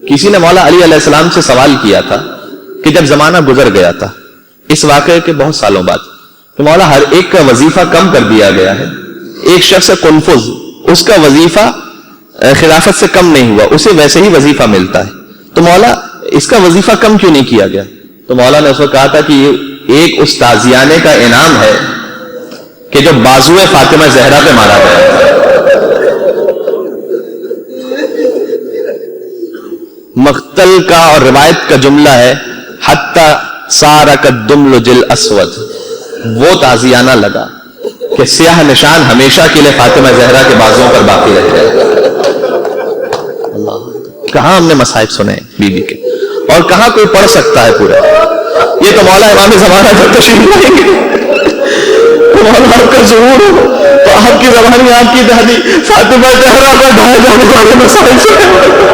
کسی نے مولا علی علیہ السلام سے سوال کیا تھا کہ جب زمانہ گزر گیا تھا اس واقعے کے بہت سالوں بعد کہ مولا ہر ایک کا وظیفہ کم کر دیا گیا ہے، ایک شخص قنفذ اس کا وظیفہ خلافت سے کم نہیں ہوا، اسے ویسے ہی وظیفہ ملتا ہے، تو مولا اس کا وظیفہ کم کیوں نہیں کیا گیا؟ تو مولا نے اس کو کہا تھا کہ یہ ایک اس تازیانے کا انعام ہے کہ جو بازو فاطمہ زہرا پہ مارا گیا۔ مقتل کا اور روایت کا جملہ ہے حتی سارک الدمل جل اسود، وہ تازیانہ لگا کہ سیاہ نشان ہمیشہ کے لیے فاطمہ زہرا کے بازوؤں پر باقی رہ جائے۔ کہاں ہم نے مصائب سنے بی بی کے، اور کہاں کوئی پڑھ سکتا ہے پورا؟ یہ تو مولا امام زمانہ جب تشریف لائیں گے تو مولا آپ کا ظہور ہو تو آپ کی زبانی آپ کی دہلی فاطمہ زہرا کا ڈھائی جانے والے مسائل سنے۔